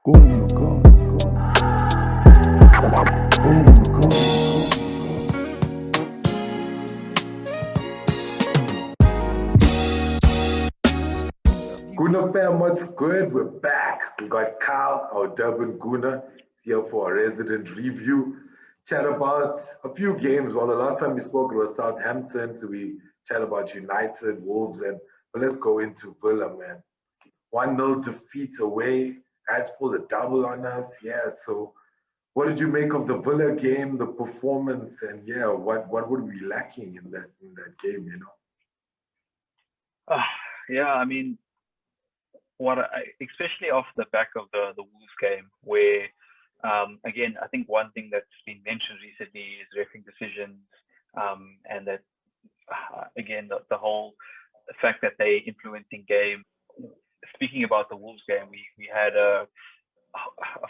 Gooner, fam, what's good? We're back. We got Kyle, our Durban Gooner, here for a resident review. Chat about a few games. Well, the last time we spoke it was Southampton, so we chat about United, Wolves, but let's go into Villa, man. 1-0 defeat away. Guys pulled a double on us. Yeah, so what did you make of the Villa game, the performance, and yeah, what would we lacking in that game, you know? Uh, yeah, I mean, especially off the back of the Wolves game, where again, I think one thing that's been mentioned recently is refereeing decisions, and that again the whole fact that they influencing game. Speaking about the Wolves game, we had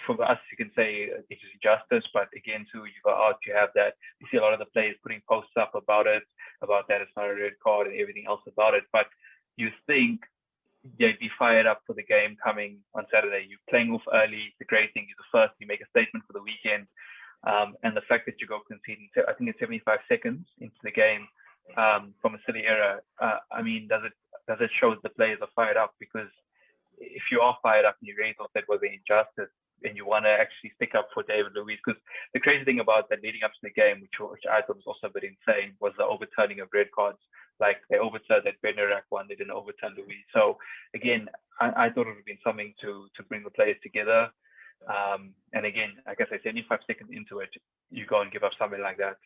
for us, you can say it's injustice, but again, too, you go out, you have that. You see a lot of the players putting posts up about that it's not a red card and everything else about it. But you think you'd be fired up for the game coming on Saturday. You're playing off early. The great thing is the first, you make a statement for the weekend. And the fact that you go conceding, I think it's 75 seconds into the game from a silly error. I mean, does it show that the players are fired up? Because if you are fired up and you really thought that was an injustice and you want to actually stick up for David Luiz, because the crazy thing about that leading up to the game, which I thought was also a bit insane, was the overturning of red cards. Like they overturned that Bednarak one, they didn't overturn Luiz. So again, I thought it would have been something to bring the players together. And again, like I said, 75 seconds into it, you go and give up something like that,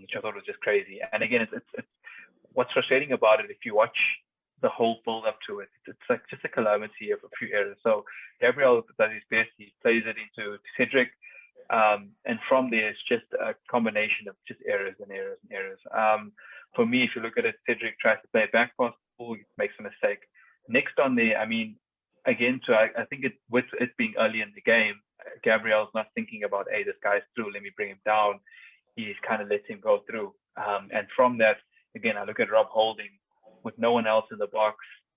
which I thought was just crazy. And again, it's what's frustrating about it, if you watch the whole build up to it, it's like just a calamity of a few errors. So Gabriel does his best, he plays it into Cedric, and from there it's just a combination of just errors and errors and errors. For me, if you look at it, Cedric tries to play a back pass, he makes a mistake. Next on there, I mean, again, I think with it being early in the game, Gabriel's not thinking about, hey, this guy's through, let me bring him down. He's kind of lets him go through. And from that, again, I look at Rob Holding with no one else in the box.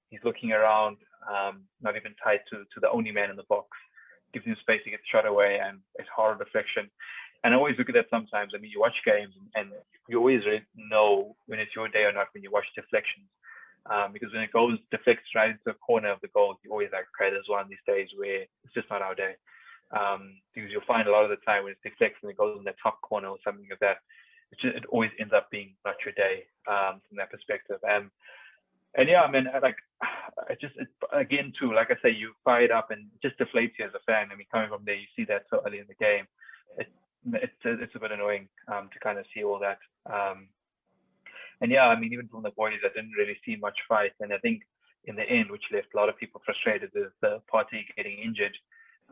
He's looking around, not even tied to the only man in the box. Gives him space to get the shot away, and it's hard deflection. And I always look at that sometimes. I mean, you watch games and you always know when it's your day or not when you watch deflections. Because when it goes deflects right into the corner of the goal, you always like, okay, there's one these days where it's just not our day. Because you'll find a lot of the time when it deflects and it goes in the top corner or something like that, it always ends up being not your day from that perspective. And yeah, I mean, again too, like I say, you fire it up and it just deflates you as a fan. I mean, coming from there, you see that so early in the game. It's a bit annoying to kind of see all that. And yeah, I mean, even from the boys, I didn't really see much fight. And I think in the end, which left a lot of people frustrated, is the Partey getting injured.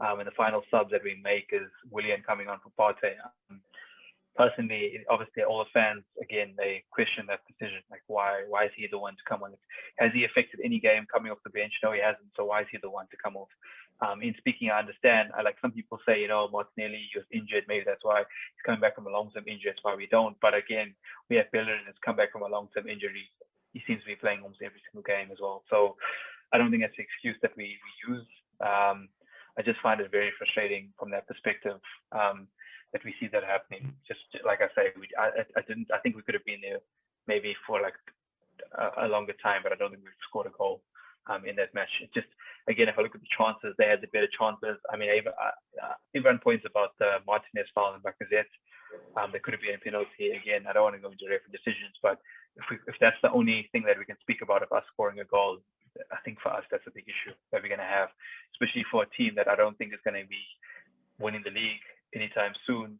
And the final sub that we make is Willian coming on for Partey. Personally, obviously, all the fans, again, they question that decision. Like, why is he the one to come on? Has he affected any game coming off the bench? No, he hasn't. So why is he the one to come off? In speaking, I understand. Like some people say, Martinelli was injured. Maybe that's why he's coming back from a long-term injury. That's why we don't. But again, we have Bellerin that's come back from a long-term injury. He seems to be playing almost every single game as well. So I don't think that's the excuse that we use. I just find it very frustrating from that perspective. That we see that happening. Just like I say, I think we could have been there maybe for like a longer time, but I don't think we've scored a goal in that match. It just, again, if I look at the chances, they had the better chances. I mean, everyone points about the Martinez foul and Bacazette. There could have been a penalty. Again, I don't want to go into referee decisions, but if that's the only thing that we can speak about of us scoring a goal, I think for us that's a big issue that we're going to have, especially for a team that I don't think is going to be winning the league anytime soon.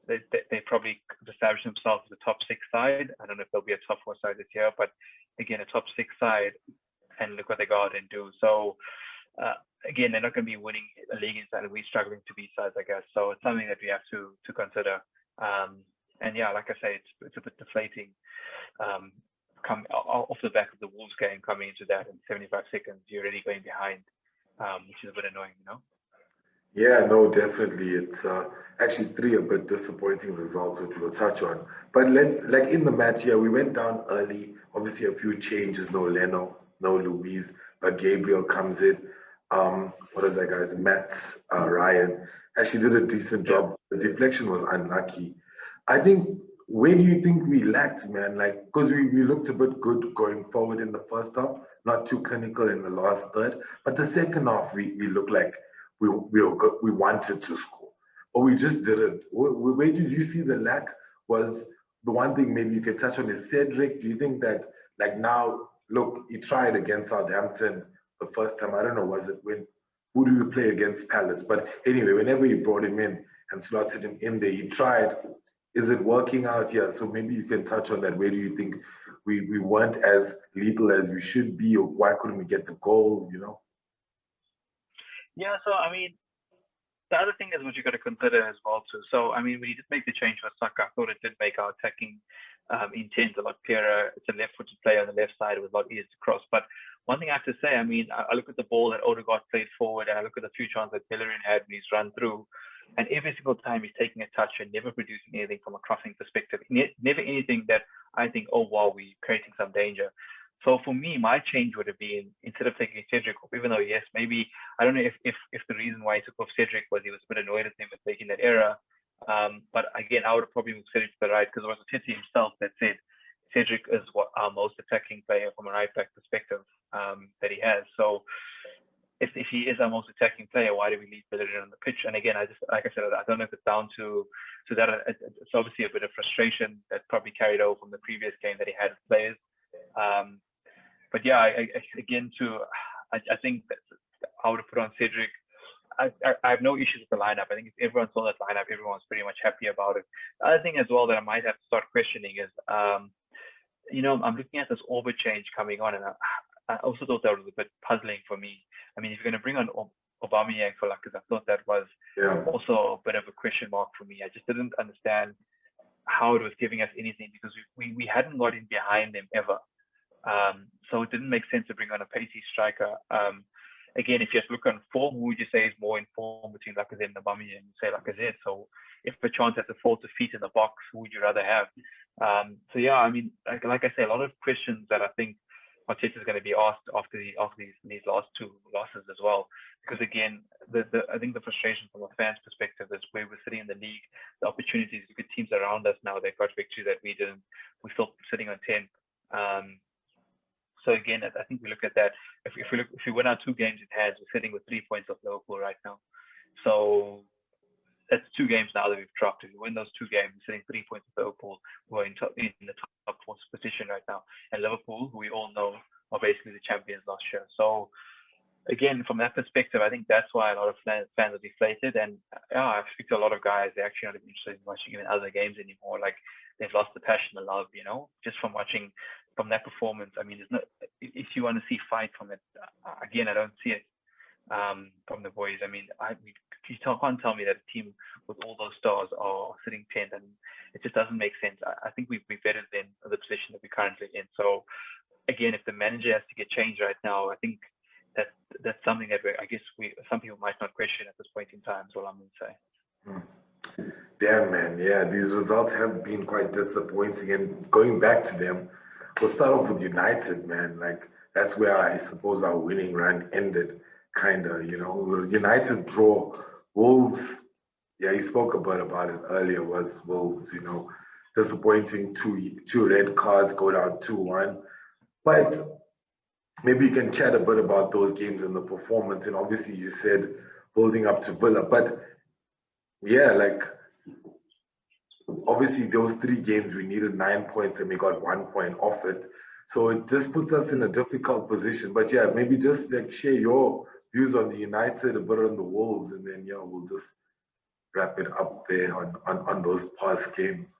They probably established themselves as a top 6 side. I don't know if they'll be a top 4 side this year, but again, a top 6 side, and look what they got and do. So again, they're not going to be winning a league inside, and we're struggling to beat sides, I guess. So it's something that we have to consider. And yeah, like I say, it's a bit deflating. Come off the back of the Wolves game, coming into that in 75 seconds, you're already going behind, which is a bit annoying, Yeah, no, definitely. It's actually 3 a bit disappointing results, which we'll touch on. But let's, like in the match, yeah, we went down early. Obviously, a few changes. No Leno, no Luiz, but Gabriel comes in. what is that guy's Matt Ryan actually did a decent Yeah. job. The deflection was unlucky. I think where do you think we lacked, man? Like because we looked a bit good going forward in the first half, not too clinical in the last third, but the second half we looked like we wanted to score, but we just didn't. Where did you see the lack? Was the one thing maybe you could touch on is Cedric? Do you think that like now, look, he tried against Southampton the first time. I don't know, was it when who did we play against Palace? But anyway, whenever you brought him in and slotted him in there, he tried. Is it working out? Yeah. So maybe you can touch on that. Where do you think we weren't as lethal as we should be, or why couldn't we get the goal? You know? Yeah, so I mean, the other thing is what you got to consider as well too. So I mean, when you did make the change for Saka, I thought it did make our attacking intent a lot clearer. It's a left-footed player on the left side. It was a lot easier to cross. But one thing I have to say, I mean, I look at the ball that Odegaard played forward, and I look at the few chances that Bellerin had when he's run through, and every single time he's taking a touch and never producing anything from a crossing perspective. Never anything that I think, oh wow, we're creating some danger. So for me, my change would have been instead of taking Cedric off, even though yes, maybe I don't know if the reason why he took off Cedric was he was a bit annoyed at him with making that error. But again, I would have probably moved Cedric to the right because it was Titi himself that said Cedric is what our most attacking player from a right back perspective that he has. So if he is our most attacking player, why do we leave Bellerin on the pitch? And again, I just like I said, I don't know if it's down to that. It's obviously a bit of frustration that probably carried over from the previous game that he had with players. But yeah, I think that I would have put on Cedric. I have no issues with the lineup. I think if everyone saw that lineup, everyone's pretty much happy about it. The other thing as well that I might have to start questioning is, I'm looking at this orbit change coming on, and I also thought that was a bit puzzling for me. I mean, if you're going to bring on Aubameyang for like, because I thought that was also a bit of a question mark for me. I just didn't understand how it was giving us anything because we hadn't got in behind them ever. So it didn't make sense to bring on a pacey striker. Again, if you have to look on form, who would you say is more in form between Lacazette and Aubameyang? You say Lacazette. So if the chance has to fall to feet in the box, who would you rather have? So yeah, I mean, like I say, a lot of questions that I think Arteta is going to be asked after these last two losses as well. Because again, I think the frustration from a fan's perspective is where we're sitting in the league, the opportunities, look at teams around us now, they've got victories that we didn't. We're still sitting on 10th. So again, I think we look at that. If we win our 2 games in hand, we're sitting with 3 points of Liverpool right now. So that's 2 games now that we've dropped. If we win those 2 games, we're sitting 3 points of Liverpool, who are in the top 4 position right now. And Liverpool, who we all know are basically the champions last year. So again, from that perspective, I think that's why a lot of fans are deflated. And I speak to a lot of guys, they're actually not even interested in watching even other games anymore. Like they've lost the passion, the love, just from watching from that performance. I mean, if you want to see fight from it, again, I don't see it from the boys. I mean, you can't tell me that a team with all those stars are sitting 10th, and it just doesn't make sense. I think we're better than the position that we're currently in. So again, if the manager has to get changed right now, I think that's something that I guess some people might not question at this point in time. Is all I'm going to say. Damn, man. Yeah, these results have been quite disappointing. And going back to them, we'll start off with United, man. Like that's where I suppose our winning run ended, kind of. United draw Wolves. Yeah, you spoke about it earlier. Was Wolves? Disappointing. Two red cards, go down 2-1. But maybe you can chat a bit about those games and the performance. And obviously, you said building up to Villa, but yeah, like obviously those 3 games we needed 9 points and we got 1 point off it. So it just puts us in a difficult position. But yeah, maybe just like share your views on the United, a bit on the Wolves, and then we'll just wrap it up there on those past games.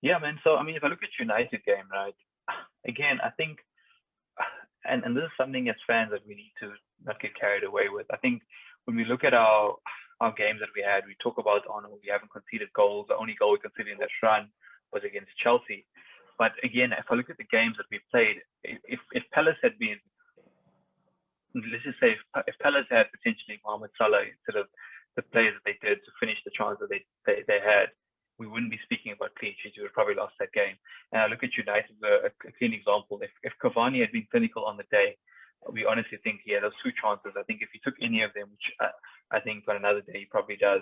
Yeah, man. So I mean, if I look at United game, right? Again, I think, and this is something as fans that we need to not get carried away with. I think when we look at our games that we had, we talk about, we haven't conceded goals. The only goal we conceded in that run was against Chelsea. But again, if I look at the games that we played, if Palace had been, let's just say, if Palace had potentially Mohamed Salah instead of the players that they did to finish the chance that they had, we wouldn't be speaking about clean sheets. We would have probably lost that game. And I look at United as a clean example. If Cavani had been clinical on the day, we honestly think he had those 2 chances. I think if he took any of them, which I think on another day he probably does,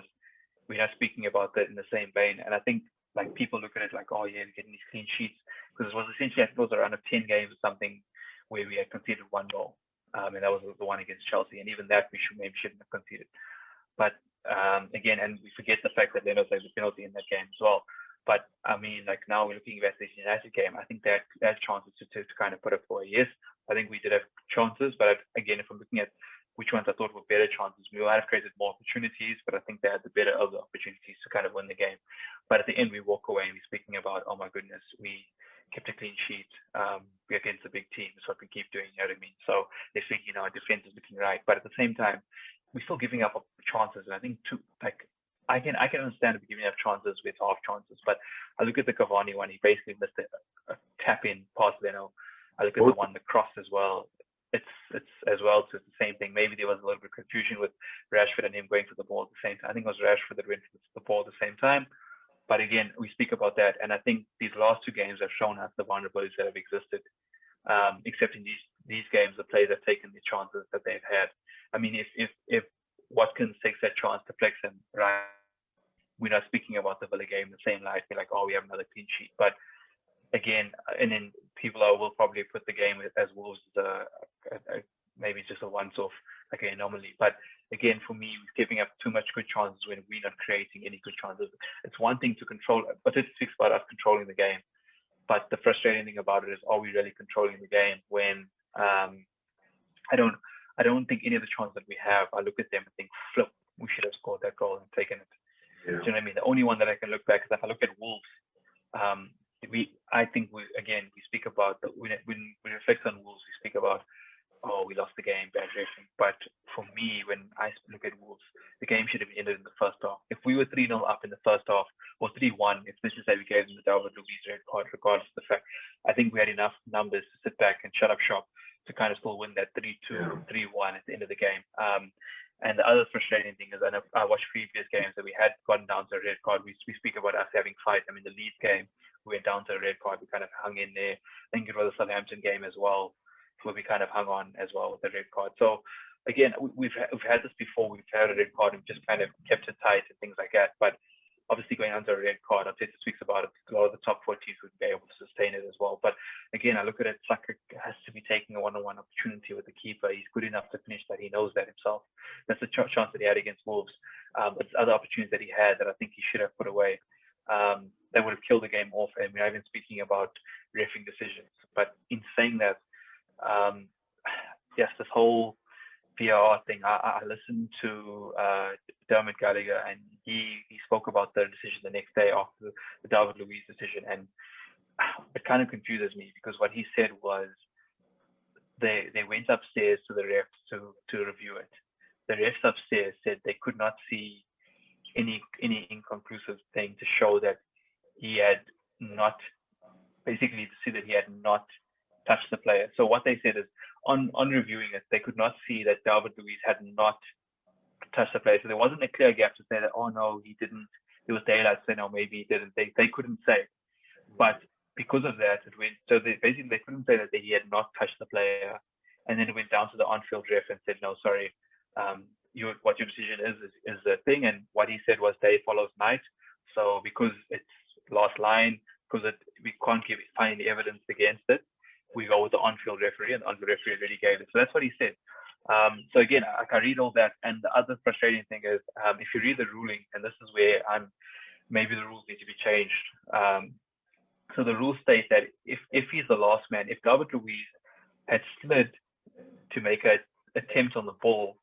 we're not speaking about that in the same vein. And I think like people look at it like, oh yeah, we're getting these clean sheets, because it was essentially, I think it was around 10 games or something where we had conceded 1 goal, and that was the one against Chelsea, and even that we maybe shouldn't have conceded. But again, and we forget the fact that Leno saved the penalty in that game as well. But I mean, like now we're looking at this United game. I think that chances to kind of put it for a yes. I think we did have chances, but again, if I'm looking at which ones I thought were better chances, we might have created more opportunities, but I think they had the better of the opportunities to kind of win the game. But at the end, we walk away and we're speaking about, oh my goodness, we kept a clean sheet. We're against a big team. It's what we keep doing. You know what I mean? So they're thinking, our defense is looking right, but at the same time, we're still giving up chances. And I think I can understand giving up chances with half chances, but I look at the Cavani one. He basically missed a tap in past Leno. I look at the one, the cross as well. It's as well. So it's the same thing. Maybe there was a little bit of confusion with Rashford and him going for the ball at the same time. I think it was Rashford that went for the ball at the same time. But again, we speak about that, and I think these last 2 games have shown us the vulnerabilities that have existed. Except in these games, the players have taken the chances that they've had. I mean, if Watkins takes that chance to flex him, right? We're not speaking about the Villa game in the same light. We're like, oh, we have another clean sheet. But again, and then people will probably put the game as Wolves maybe just a once-off, like an anomaly. But again, for me, we're giving up too much good chances when we're not creating any good chances. It's one thing to control, but it speaks about us controlling the game. But the frustrating thing about it is, are we really controlling the game when I don't think any of the chances that we have, I look at them and think, flip, we should have scored that goal and taken it. Yeah. Do you know what I mean? The only one that I can look back is if I look at Wolves, I think we speak about, when we reflect on Wolves, we speak about, oh, we lost the game, bad racing. But for me, when I look at Wolves, the game should have ended in the first half. If we were 3-0 up in the first half, or 3-1, if this is how we gave them the Durban Gooner red card, regardless of the fact, I think we had enough numbers to sit back and shut up shop to kind of still win that 3-2, 3-1 at the end of the game. And the other frustrating thing is, I watched previous games that we had gotten down to a red card. We speak about us having fight. I mean, the Leeds game, we went down to a red card. We kind of hung in there. I think it was a Southampton game as well, where we kind of hung on as well with the red card. So again, we've had this before. We've had a red card and just kind of kept it tight and things like that. But obviously going under a red card, Arteta speaks about it. A lot of the top 4 teams would be able to sustain it as well. But again, I look at it, it's like it has to be taking a one-on-one opportunity with the keeper. He's good enough to finish that. He knows that himself. That's the chance that he had against Wolves. But there's other opportunities that he had that I think he should have put away. That would have killed the game off. And we're not even speaking about reffing decisions. But in saying that, yes, this whole VAR thing, I listened to Dermot Gallagher, and he spoke about the decision the next day after the David Luiz decision, and it kind of confuses me, because what he said was they went upstairs to the refs to review it. The refs upstairs said they could not see any inconclusive thing to show that he had not, basically to see that he had not touched the player. So what they said is, on reviewing it, they could not see that David Luiz had not touched the player. So there wasn't a clear gap to say that, oh no, he didn't. There was daylight to say, no, maybe he didn't. They couldn't say. But because of that, it went, so they couldn't say that he had not touched the player. And then it went down to the on-field ref and said, no, sorry, what your decision is the thing. And what he said was day follows night. So because it's last line, because we can't find any evidence against it, we go with the on-field referee, and the on-field referee already gave it. So that's what he said. So again, I read all that, and the other frustrating thing is, if you read the ruling, and this is where maybe the rules need to be changed. So the rules state that if he's the last man, if David Luiz had slid to make an attempt on the ball,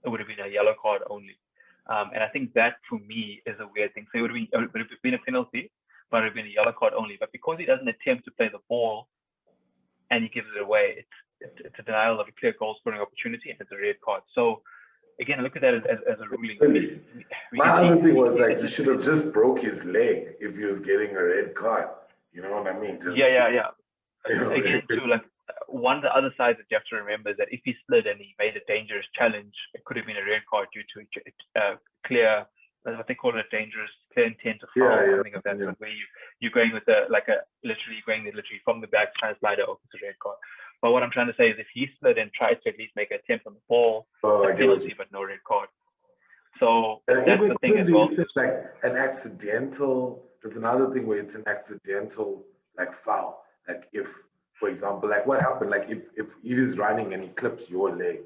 it would have been a yellow card only. And I think that, for me, is a weird thing. So it would have been a penalty, but it would have been a yellow card only. But because he doesn't attempt to play the ball and he gives it away, it's a denial of a clear goal scoring opportunity, and it's a red card. So again, I look at that as a ruling. My other thing was, like, he should have just broke his leg if he was getting a red card. You know what I mean? Just, yeah. Again, too, like, one of the other sides that you have to remember is that if he slid and he made a dangerous challenge, it could have been a red card due to clear, what they call it, a dangerous, clear intent to foul, something of that sort, where you're going with literally from the back, trying to slide it off, it's a red card. But what I'm trying to say is if he slid and tried to at least make an attempt on the ball, I a get what penalty but no red card. So And that's even the thing as they well. said like an accidental. There's another thing where it's an accidental like foul. Like if, for example, like what happened, like if he is running and he clips your leg,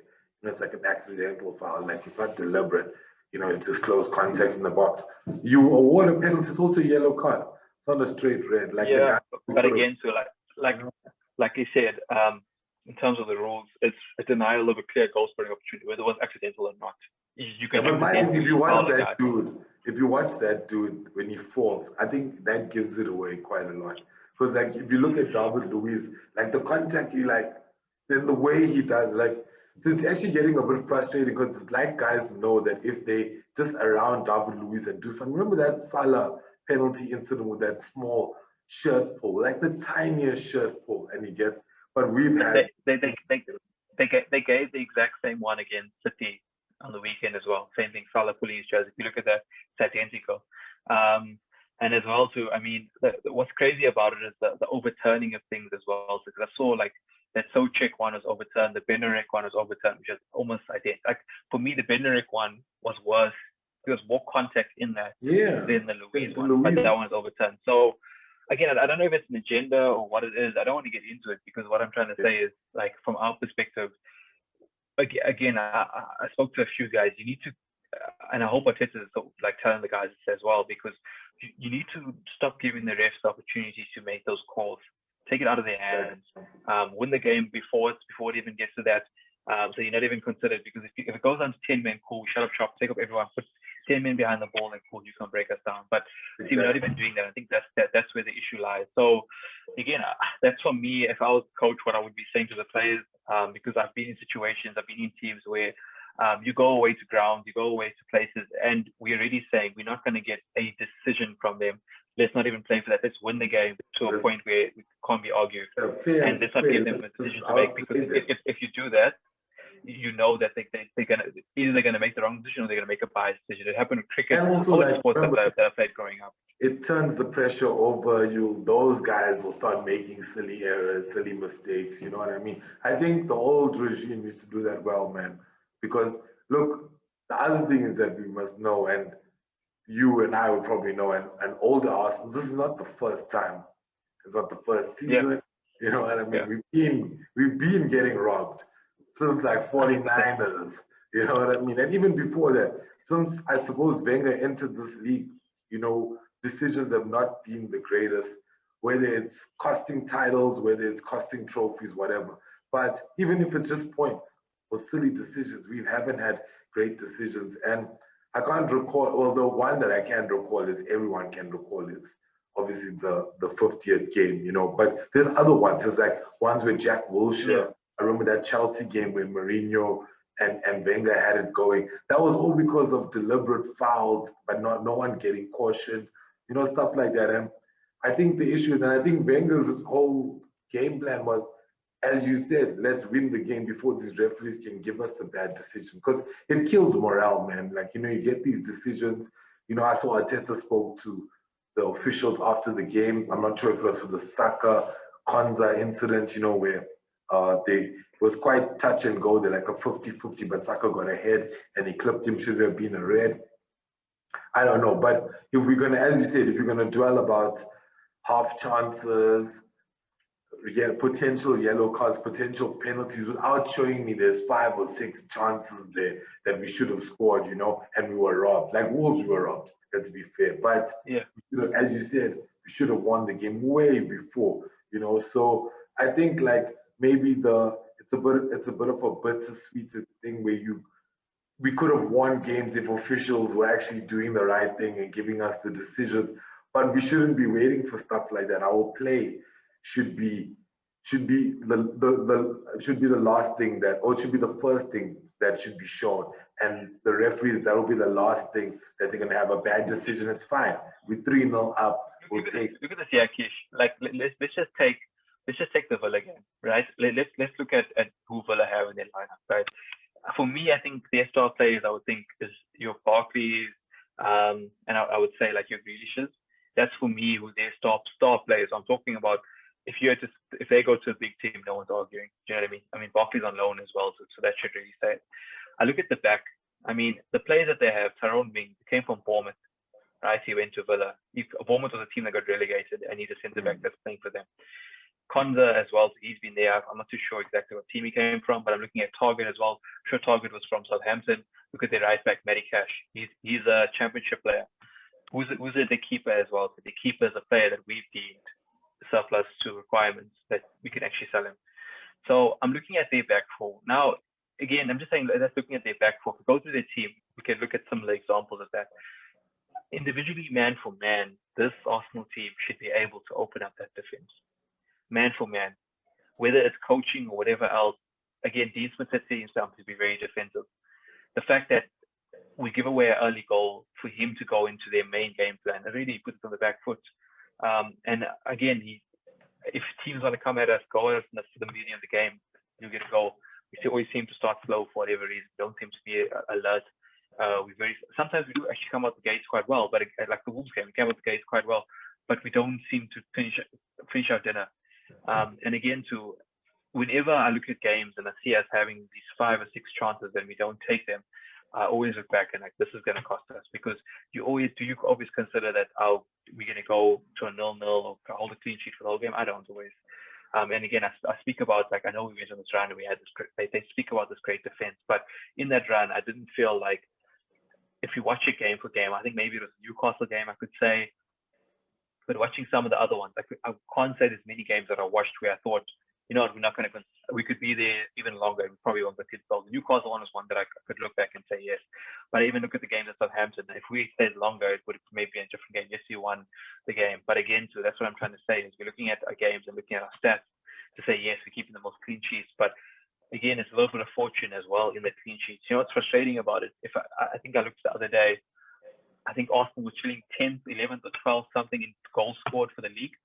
it's like an accidental foul. Like it's not deliberate. It's just close contact in the box. You award a penalty. It's also a yellow card. It's not a straight red. Like the Yeah, guy. but again, so like you said, in terms of the rules, it's a denial of a clear goal scoring opportunity, whether it was accidental or not. You can But my thing, if you watch foul the that guy. dude, if you watch that dude when he falls, I think that gives it away quite a lot. Because like if you look at David Luiz, like the contact he like, then the way he does, like, so it's actually getting a bit frustrating because it's like guys know that if they just around David Luiz and do something. Remember that Salah penalty incident with that small shirt pull, like the tiniest shirt pull, and he gets. But we've had They gave the exact same one against City on the weekend as well. Same thing, Salah pulling his jersey. If you look at that, it's identical. And as well too, I mean, what's crazy about it is the overturning of things as well. Because I saw like that Sochek one was overturned, the Benarek one was overturned, which is almost identical. Like for me, the Benarek one was worse. There was more contact in that than the Luiz one, but that one was overturned. So again, I don't know if it's an agenda or what it is. I don't want to get into it because what I'm trying to say is like from our perspective, again, I spoke to a few guys. You need to, and I hope Arteta is like telling the guys as well, because you need to stop giving the refs the opportunities to make those calls. Take it out of their hands. Win the game before it even gets to that. So you're not even considered, because if it goes down to 10 men, cool, shut up shop, take up everyone, put 10 men behind the ball and cool, you can break us down. But see, we're not even doing that. I think that's where the issue lies. So again, that's for me. If I was coach, what I would be saying to the players, because I've been in situations, I've been in teams where you go away to ground, you go away to places, and we're already saying we're not going to get a decision from them. Let's not even play for that. Let's win the game to a point where it can't be argued. And let's not give them a decision to make, because if you do that, you know that they're gonna make the wrong decision or they're gonna make a biased decision. It happened with cricket, and also all the sports that I played growing up. It turns the pressure over you. Those guys will start making silly errors, silly mistakes. You know what I mean? I think the old regime used to do that well, man. Because look, the other thing is that we must know, and you and I will probably know, and older Arsenal, this is not the first time. It's not the first season. You know what I mean? Yeah. We've been getting robbed since like 49ers. You know what I mean? And even before that, since I suppose Wenger entered this league, decisions have not been the greatest, whether it's costing titles, whether it's costing trophies, whatever. But even if it's just points or silly decisions, we haven't had great decisions. And I can't recall, well, the one that I can recall is everyone can recall is obviously the 50th game, but there's other ones. There's like ones where Jack Wilshere, I remember that Chelsea game where Mourinho and Wenger had it going. That was all because of deliberate fouls, but no one getting cautioned, stuff like that. And I think the issue, and I think Wenger's whole game plan was, as you said, let's win the game before these referees can give us a bad decision, because it kills morale, man. Like, you get these decisions. I saw Arteta spoke to the officials after the game. I'm not sure if it was for the Saka Konza incident, where it was quite touch and go. They're like a 50-50, but Saka got ahead and he clipped him. Should have been a red. I don't know. But if we're going to, as you said, if you're going to dwell about half chances, potential yellow cards, potential penalties, without showing me there's 5 or 6 chances there that we should have scored, and we were robbed. Like Wolves, we were robbed, let's be fair. But as you said, we should have won the game way before, So I think like maybe it's a bit of a bittersweet thing where we could have won games if officials were actually doing the right thing and giving us the decisions, but we shouldn't be waiting for stuff like that. Our play should be the last thing that, or it should be the first thing that should be shown. And the referees, that will be the last thing that they're gonna have a bad decision. It's fine. We're 3-0 up. Look at this, yeah, Kish. Like let's just take the Villa game, right? Let's look at who Villa have in their lineup, right? For me, I think their star players, I would think, is your Barclays, and I would say like your Grealishes. That's for me who their star players. I'm talking about if they go to a big team, no one's arguing. Do you know what I mean? I mean, Barkley's on loan as well, so that should really say it. I look at the back. I mean, the players that they have, Tyrone Mings came from Bournemouth, right? He went to Villa. Bournemouth was a team that got relegated, and he's a centre back that's playing for them. Konza as well, so he's been there. I'm not too sure exactly what team he came from, but I'm looking at Target as well. I'm sure Target was from Southampton. Look at their right back, Matty Cash. He's a championship player. Who's the keeper as well? So the keeper is a player that we've deemed surplus to requirements that we can actually sell him. So I'm looking at their back four. Now, again, I'm just saying that's looking at their back four. If we go through their team, we can look at some of the examples of that. Individually, man for man, this Arsenal team should be able to open up that defense. Man for man, whether it's coaching or whatever else. Again, Dean Smith has seen himself to be very defensive. The fact that we give away an early goal for him to go into their main game plan, it really puts it on the back foot. And again, if teams want to come at us, go at us for the beginning of the game, you get a goal. We always seem to start slow for whatever reason. Don't seem to be alert. Sometimes we do actually come out the gates quite well, but like the Wolves game, we came out the gates quite well, but we don't seem to finish our dinner. And again, whenever I look at games and I see us having these 5 or 6 chances and we don't take them, I always look back and like, this is going to cost us, because you always consider that we're going to go to a 0-0 or hold a clean sheet for the whole game. I don't always. And again, I speak about, like, I know we went on this run and we had this, they speak about this great defense, but in that run, I didn't feel like, if you watch it game for game, I think maybe it was a Newcastle game, I could say, but watching some of the other ones, like, I can't say there's many games that I watched where I thought, you know, we could be there even longer. We probably won't get goals. The Newcastle one was one that I could look back and say yes. But I even look at the games at Southampton. If we stayed longer, it would maybe be a different game. Yes, you won the game. But again, so that's what I'm trying to say, is we're looking at our games and looking at our stats to say, yes, we're keeping the most clean sheets. But again, it's a little bit of fortune as well in the clean sheets. You know what's frustrating about it? If I think I looked the other day, I think Arsenal was chilling 10th, 11th, or 12th something in goals scored for the league.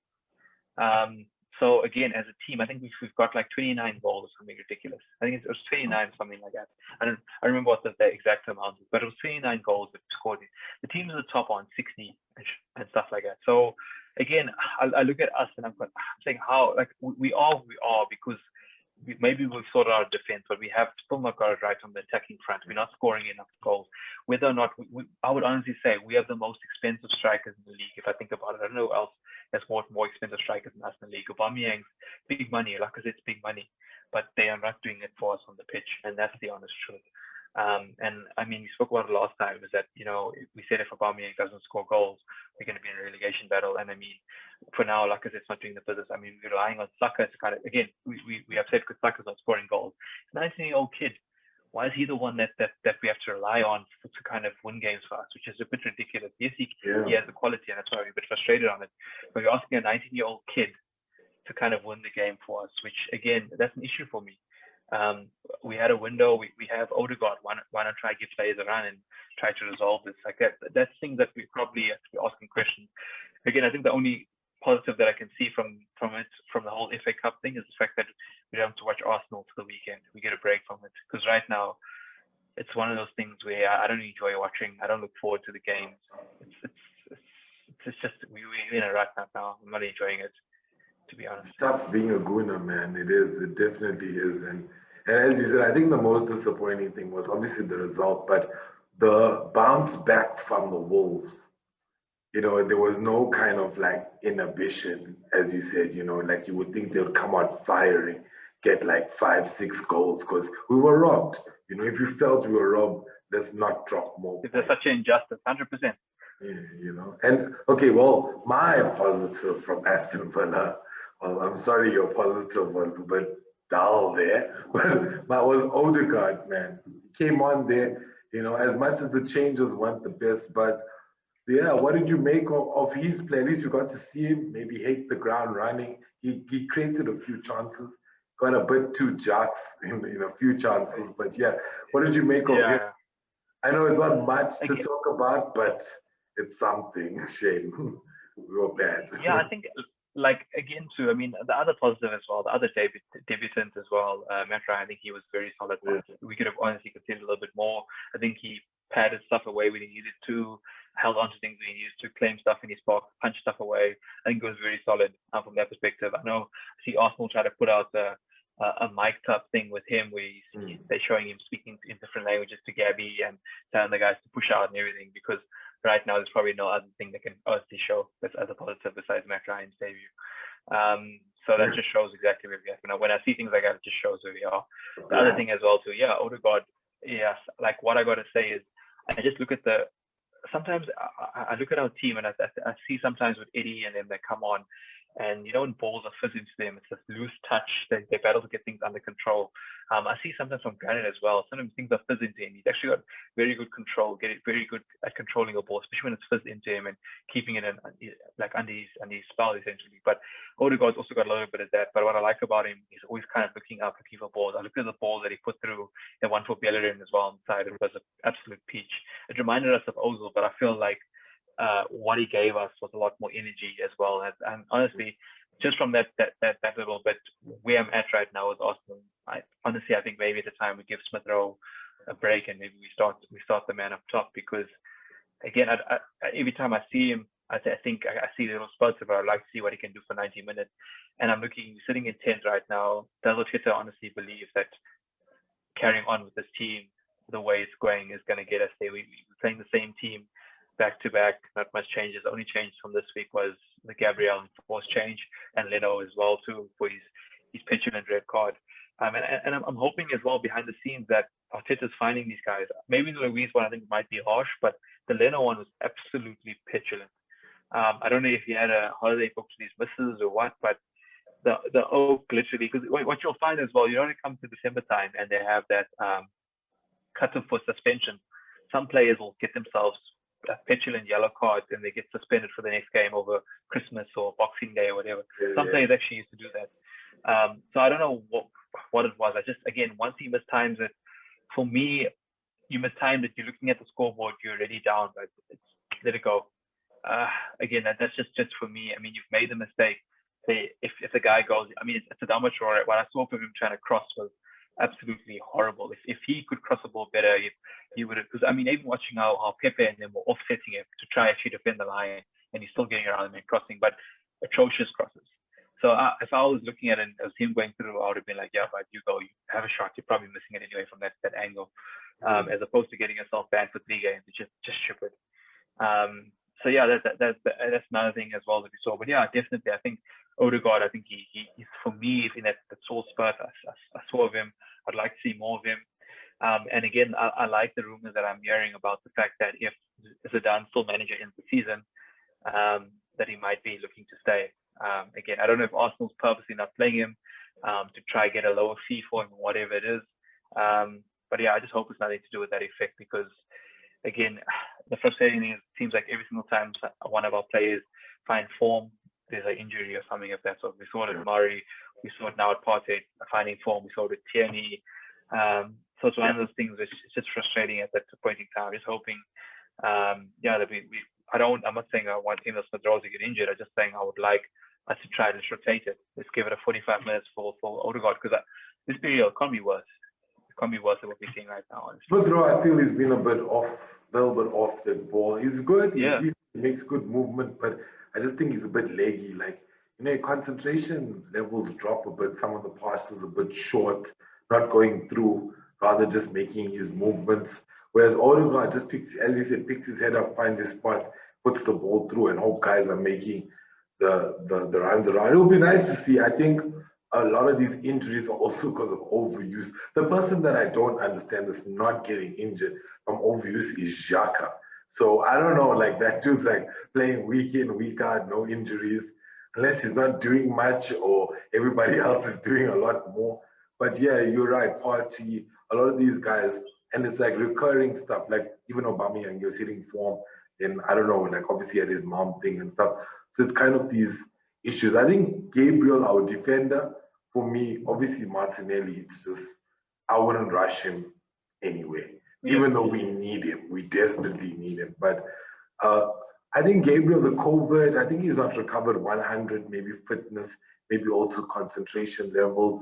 So again, as a team, I think we've got like 29 goals or something ridiculous. I think it was 29, something like that. I remember what the exact amount is, but it was 29 goals that we scored. The teams at the top on 60 and stuff like that. So again, I look at us and I'm saying how, like, we are because maybe we've sorted out defense, but we have still not got it right on the attacking front. We're not scoring enough goals. Whether or not I would honestly say we have the most expensive strikers in the league. If I think about it, I don't know who else has more expensive strikers than us in the league. Aubameyang's big money, like I said, it's big money, but they are not doing it for us on the pitch, and that's the honest truth. And I mean, we spoke about it last time, is that, you know, we said if Aubameyang doesn't score goals, we're going to be in a relegation battle. And I mean, for now, like I said, it's not doing the business. I mean, we're relying on Saka to kind of, again, we have said because Saka's not scoring goals. He's a 19-year-old kid. Why is he the one that we have to rely on to kind of win games for us, which is a bit ridiculous. Yes, he has the quality, and that's why we're a bit frustrated on it. But you're asking a 19-year-old kid to kind of win the game for us, which, again, that's an issue for me. We had a window. We have Odegaard. Why not try to give players a run and try to resolve this? Like that's things that we probably have to be asking questions. Again, I think the only positive that I can see from the whole FA Cup thing is the fact that we don't have to watch Arsenal for the weekend. We get a break from it, because right now it's one of those things where I don't enjoy watching. I don't look forward to the games. It's just we're in a rut now. I'm not enjoying it, to be honest. It's tough being a Gooner, man. It is. It definitely is. And as you said, I think the most disappointing thing was obviously the result, but the bounce back from the Wolves. You know, there was no kind of like inhibition, as you said, you know, like you would think they would come out firing, get like 5, 6 goals, because we were robbed. You know, if you felt we were robbed, let's not drop more. There's such an injustice, 100%. Yeah, you know. And okay, well, my positive from Aston Villa, well, I'm sorry your positive was a bit dull there, but was Odegaard, man. He came on there, you know, as much as the changes weren't the best, but yeah, what did you make of his play? At least you got to see him maybe hit the ground running. He created a few chances, got a bit too jocks in a few chances, but yeah, what did you make of him? I know it's not much to talk about, but it's something. Shame. We were bad. Yeah, I think, like, again, too, I mean, the other positive as well, the other debutant as well, Matt Ryan, I think he was very solid. Yeah. We could have honestly considered a little bit more. I think he padded stuff away when he needed to, held on to things when he needed to, claim stuff in his box, punch stuff away. I think it was very solid from that perspective. I know I see Arsenal try to put out a mic'd up thing with him where they're showing him speaking in different languages to Gabby and telling the guys to push out and everything, because right now there's probably no other thing that can honestly show this as a positive besides Matt Ryan's debut. So that just shows exactly where we are. When I see things like that, it just shows where we are. The other thing as well too, Odegaard, yes, like what I got to say is I just look at sometimes I look at our team and I see sometimes with Eddie and them that come on, and when balls are fizzing to them, it's this loose touch. They battle to get things under control. I see sometimes from Granit as well. Sometimes things are fizzing to him. He's actually got very good control, very good at controlling a ball, especially when it's fizzed into him and keeping it in, like under his spell essentially. But Odegaard's also got a little bit of that. But what I like about him, he's always kind of looking up, looking for balls. I looked at the ball that he put through, the one for Bellerin as well on the side. It was an absolute peach. It reminded us of Ozil, but I feel like what he gave us was a lot more energy as well. And honestly, just from that little bit, where I'm at right now with Arsenal, I think maybe at the time we give Smith Rowe a break and maybe we start the man up top, because again, I every time I see him, I think I see little spots of it. I'd like to see what he can do for 90 minutes. And I'm sitting in 10th right now. Does Arteta honestly believe that carrying on with this team the way it's going is going to get us there? We're playing the same team back to back, not much changes. The only change from this week was the Gabriel enforced change, and Leno as well too for his petulant red card. And I'm hoping as well behind the scenes that Arteta's finding these guys. Maybe the Luis one I think might be harsh, but the Leno one was absolutely petulant. I don't know if he had a holiday booked to his missus or what, but the oak literally, because what you'll find as well, when it comes to December time and they have that cut-off for suspension, some players will get themselves a petulant yellow card and they get suspended for the next game over Christmas or Boxing Day or whatever. Some players actually used to do that. So I don't know what it was. I just, again, once he mistimes it, for me, you mistimed it, you're looking at the scoreboard, you're already down, but let it go. Again, that's just for me. I mean, you've made the mistake. If the guy goes, I mean, it's a damage or what I saw of him trying to cross was absolutely horrible. If he could cross the ball better, he would have. Because I mean, even watching how Pepe and them were offsetting him to try actually defend the line, and he's still getting around him and crossing, but atrocious crosses. So if I was looking at it as him going through, I would have been like, yeah, but you go, you have a shot. You're probably missing it anyway from that angle, as opposed to getting yourself banned for 3 games. It's just stupid. So yeah, that's another thing as well that we saw. But yeah, definitely, I think Odegaard, I think he's for me in that sore spurt. I saw of him. I'd like to see more of him. And again, I like the rumors that I'm hearing about the fact that if Zidane's still manager in the season, that he might be looking to stay. Again, I don't know if Arsenal's purposely not playing him to try get a lower fee for him or whatever it is. But yeah, I just hope it's nothing to do with that effect, because again, the frustrating thing is it seems like every single time one of our players find form, there's an injury or something of that sort. We saw it at Murray, we saw it now at Partey finding form, we saw it at Tierney. So it's one of those things which is just frustrating at that point in time. Just hoping, that I'm not saying I want Emerson Smith-Rowe to get injured. I'm just saying I would like us to try to rotate it. Let's give it a 45 minutes for Odegaard, because this period can't be worse. It can't be worse than what we're seeing right now. Smith-Rowe, I feel he's been a little bit off the ball. He's good. Yeah. He makes good movement, but I just think he's a bit leggy. Like, concentration levels drop a bit. Some of the passes a bit short, not going through, rather just making his movements. Whereas Odegaard just picks his head up, finds his spots, puts the ball through, and hope guys are making the runs around. It will be nice to see. I think a lot of these injuries are also because of overuse. The person that I don't understand is not getting injured from overuse is Xhaka. So I don't know, like that dude's like playing week in, week out, no injuries, unless he's not doing much or everybody else is doing a lot more. But yeah, you're right, Partey, a lot of these guys, and it's like recurring stuff, like even Aubameyang, you're hitting form, then I don't know, like obviously had his mom thing and stuff. So it's kind of these issues. I think Gabriel, our defender, for me, obviously Martinelli, it's just, I wouldn't rush him anyway, even though we need him. We desperately need him. But I think Gabriel, the COVID, I think he's not recovered 100, maybe fitness, maybe also concentration levels.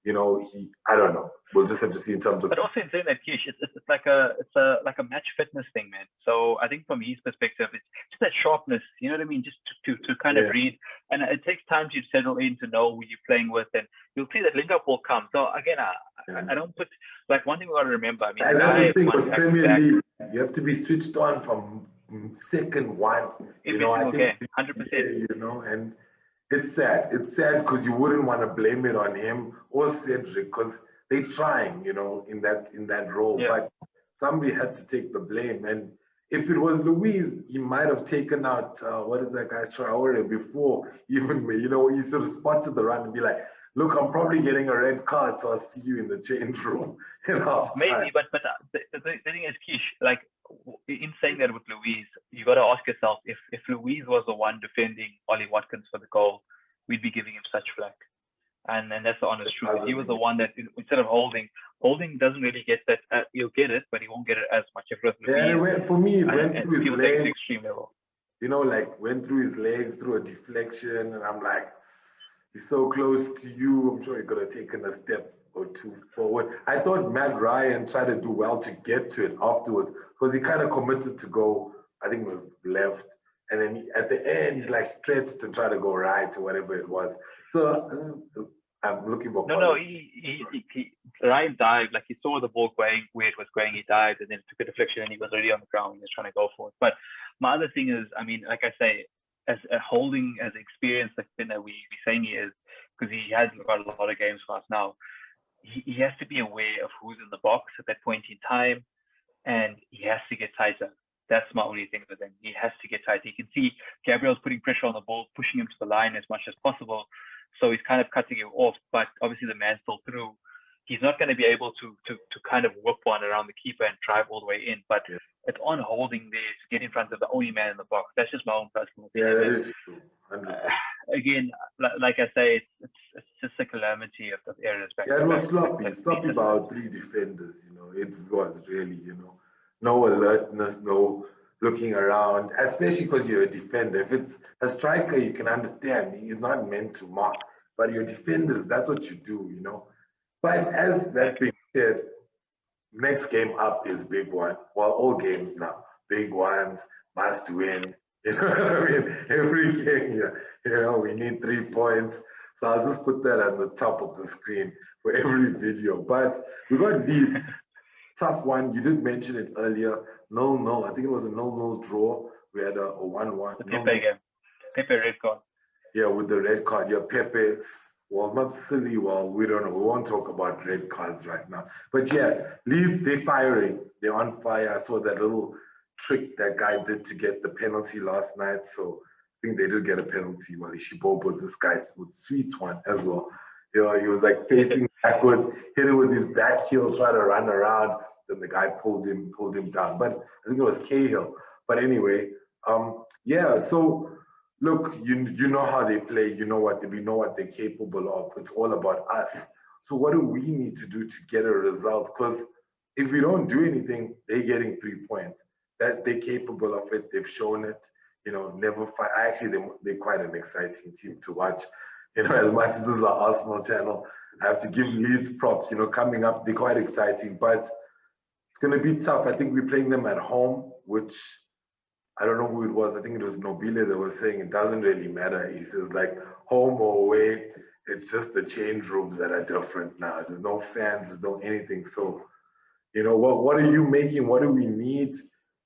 I don't know. We'll just have to see in terms of. But also in saying that, Kish, it's like a match fitness thing, man. So I think from his perspective, it's just that sharpness. You know what I mean? Just to kind of read, and it takes time to settle in to know who you're playing with, and you'll see that link up will come. So again, I don't put like one thing we got to remember. I mean, and that's the thing with Premier League. You have to be switched on from second one. Every single game, 100%. And it's sad. It's sad because you wouldn't want to blame it on him or Cedric because they're trying, in that role. Yeah. But somebody had to take the blame. And if it was Luis, he might have taken out what is that guy Traore before even me. He sort of spotted the run and be like, "Look, I'm probably getting a red card, so I'll see you in the change room." Maybe, but the thing is, Kish, like in saying that with Luis, you got to ask yourself if Luis was the one defending Ollie Watkins for the goal, we'd be giving him such flack. And that's the honest truth. He was the one that instead of holding doesn't really get that. He'll get it, but he won't get it as much. For me, it went through his legs. Extreme level. Went through his legs through a deflection, and I'm like, he's so close to you. I'm sure he could have taken a step or two forward. I thought Matt Ryan tried to do well to get to it afterwards because he kind of committed to go, I think it was left. And then at the end, he's like stretched to try to go right or whatever it was. So I'm looking for. No, Ryan dived, like he saw the ball going where it was going, he dived and then took a deflection and he was already on the ground. He was trying to go for it. But my other thing is, I mean, like I say, as a holding, as experienced like that we saying he is, because he has got a lot of games for us now. He has to be aware of who's in the box at that point in time, and he has to get tighter. That's my only thing with him. He has to get tighter. You can see Gabriel's putting pressure on the ball, pushing him to the line as much as possible. So he's kind of cutting him off, but obviously the man's still through. He's not going to be able to kind of whip one around the keeper and drive all the way in. But it's on holding there to get in front of the only man in the box. That's just my own personal opinion. Yeah, that is true. Again, like I say, it's just a calamity of areas back. Yeah, it was sloppy by our three defenders. It was really, no alertness, no looking around, especially because you're a defender. If it's a striker, you can understand he's not meant to mark, but your defenders, that's what you do, But as that being said, next game up is big one. Well, all games now, big ones, must win. You know what I mean? Every game, we need 3 points. So I'll just put that on the top of the screen for every video. But we got Leeds. Top one, you did mention it earlier. No, I think it was a 0-0 draw. We had a 1-1. The Pepe game. Pepe red card. Yeah, with the red card. Yeah, Pepe, well, not silly. Well, we don't know. We won't talk about red cards right now. But yeah, Leeds, they're firing. They're on fire. I saw that little trick that guy did to get the penalty last night. So I think they did get a penalty. Well, he bobbed this guy with sweet one as well. He was like facing backwards, hit it with his back heel, try to run around. Then the guy pulled him down. But I think it was Cahill. But anyway, so look, you know how they play, we know what they're capable of. It's all about us. So what do we need to do to get a result? Because if we don't do anything, they're getting 3 points. That they're capable of it, they've shown it, never fight. Actually, they're quite an exciting team to watch. As much as this is our Arsenal channel, I have to give Leeds props, coming up, they're quite exciting, but it's going to be tough. I think we're playing them at home, which I don't know who it was. I think it was Nobile that was saying it doesn't really matter. He says like home or away, it's just the change rooms that are different now. There's no fans, there's no anything. So, what are you making? What do we need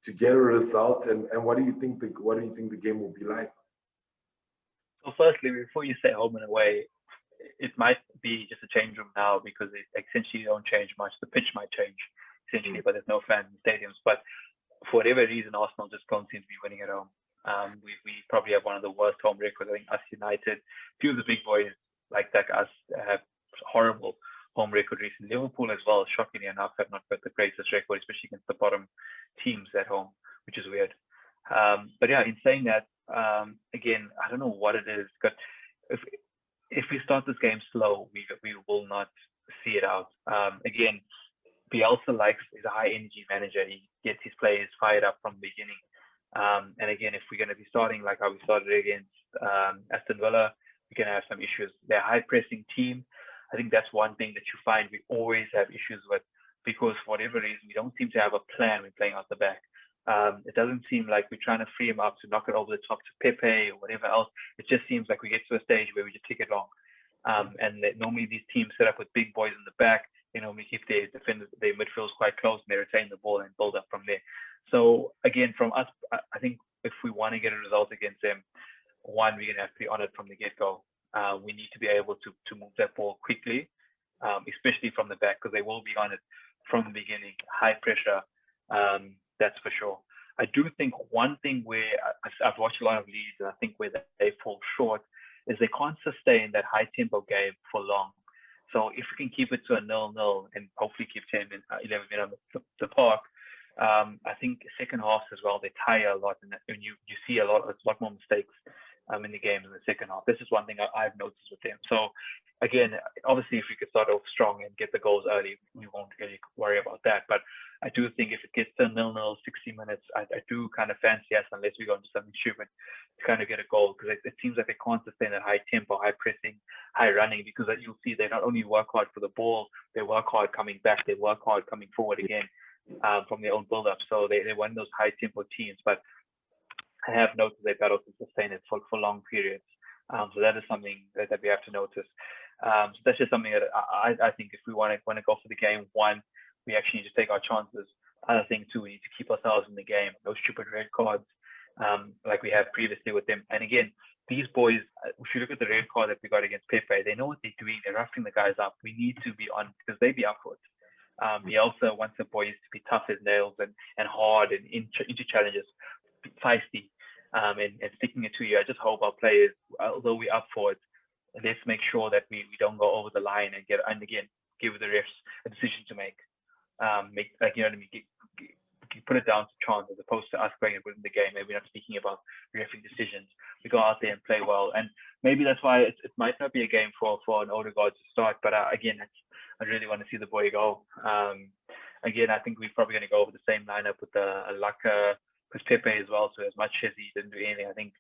to get a result? And what do you think the game will be like? So firstly, before you say home and away, it might be just a change room now because essentially don't change much. The pitch might change essentially, but there's no fans in stadiums. But for whatever reason, Arsenal just don't seem to be winning at home. We probably have one of the worst home records. I think us United, few of the big boys like us have horrible home record recently. Liverpool as well, shockingly enough, have not got the greatest record, especially against the bottom teams at home, which is weird. But yeah, in saying that, again, I don't know what it is, but if we start this game slow, we will not see it out. Again, Bielsa is a high energy manager. He gets his players fired up from the beginning. And again, if we're going to be starting like how we started against Aston Villa, we're going to have some issues. They're a high pressing team. I think that's one thing that you find we always have issues with, because for whatever reason, we don't seem to have a plan when playing out the back. It doesn't seem like we're trying to free him up to knock it over the top to Pepe or whatever else. It just seems like we get to a stage where we just take it long. And that normally these teams set up with big boys in the back. They normally keep their defenders, their midfielders quite close, and they retain the ball and build up from there. So again, from us, I think if we want to get a result against them, one, we're going to have to be on it from the get-go. We need to be able to move that ball quickly, especially from the back, because they will be on it from the beginning. High pressure, that's for sure. I do think one thing where I've watched a lot of leagues, and I think where they fall short is they can't sustain that high tempo game for long. So if we can keep it to a 0-0 and hopefully keep 10 and 11 minutes on the park, I think second halves as well, they tire a lot, and you see a lot more mistakes in the game in the second half. This is one thing I've noticed with them. So again, obviously, if we could start off strong and get the goals early, we won't really worry about that. But I do think if it gets to 0-0, 60 minutes, I do kind of fancy us, unless we go into something stupid, to kind of get a goal, because it seems like they can't sustain that high tempo, high pressing, high running, because you'll see they not only work hard for the ball, they work hard coming back, they work hard coming forward again from their own build-up. So they're one of those high tempo teams, but I have noticed they've got to sustain it for long periods. So that is something that we have to notice. So that's just something that I think if we want to go for the game, one, we actually need to take our chances. Other thing too, we need to keep ourselves in the game. No stupid red cards like we had previously with them. And again, these boys, if you look at the red card that we got against Pepe, they know what they're doing. They're roughing the guys up. We need to be on, because they be up for it. He also wants the boys to be tough as nails and hard and into challenges, feisty, and sticking it to you. I just hope our players, although we're up for it, let's make sure that we don't go over the line and again give the refs a decision to make. Like, you know what I mean? Put it down to chance as opposed to us going and winning the game. Maybe we're not speaking about referee decisions. We go out there and play well, and maybe that's why it might not be a game for an Odegaard to start. But again, I really want to see the boy go. Again, I think we're probably going to go over the same lineup with Laka, because Pepe as well. So as much as he didn't do anything, I think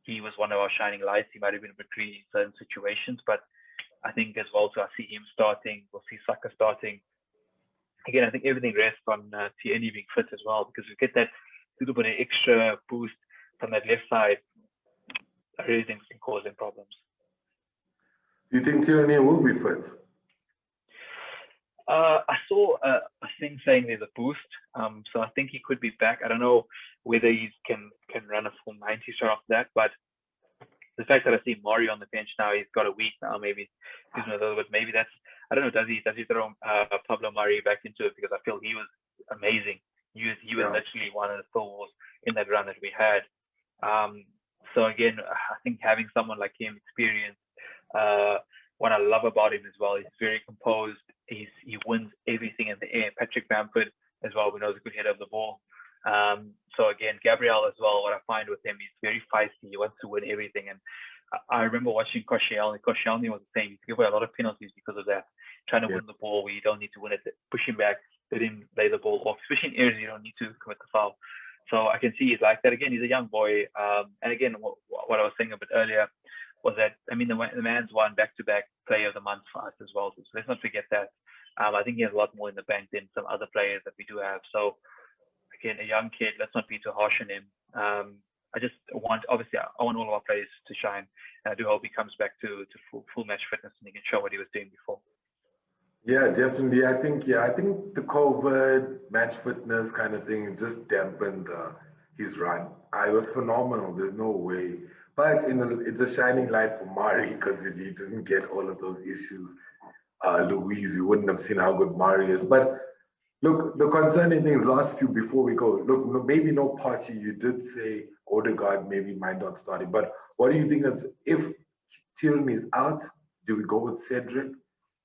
he was one of our shining lights. He might have been a bit tricky in certain situations, but I think as well, so I see him starting. We'll see Saka starting. Again, I think everything rests on Tierney being fit as well, because we get that little bit of extra boost from that left side. I really think it can cause them problems. Do you think Tierney will be fit? I saw a thing saying there's a boost, so I think he could be back. I don't know whether he can run a full 90 straight off that, but the fact that I see Mario on the bench now, he's got a week now, maybe gives me a little bit. Maybe that's, I don't know, does he throw Pablo Mari back into it, because I feel he was amazing. He was literally one of the stalwarts in that run that we had. So again, I think having someone like him, experienced, what I love about him as well, he's very composed. He wins everything in the air. Patrick Bamford as well, we know, is a good header of the ball. So again, Gabriel as well, what I find with him, he's very feisty. He wants to win everything. And I remember watching Koscielny. Koscielny was the same. He gave away a lot of penalties because of that. Trying to win the ball where you don't need to win it, push him back, let him lay the ball off, especially in areas you don't need to commit the foul. So I can see he's like that. Again, he's a young boy. And again, what I was saying a bit earlier was that, I mean, the man's won back-to-back Player of the Month for us as well. So let's not forget that. I think he has a lot more in the bank than some other players that we do have. So again, a young kid, let's not be too harsh on him. I just want, obviously, I want all of our players to shine. And I do hope he comes back to full match fitness and he can show what he was doing before. Yeah, definitely. I think the COVID match fitness kind of thing just dampened his run. It was phenomenal. There's no way. But it's a shining light for Mari, because if he didn't get all of those issues, Louise, we wouldn't have seen how good Mari is. But look, the concerning thing is, last few before we go, look, maybe no party. You did say Odegaard maybe might not start it, but what do you think is, if Tierney is out, do we go with Cedric?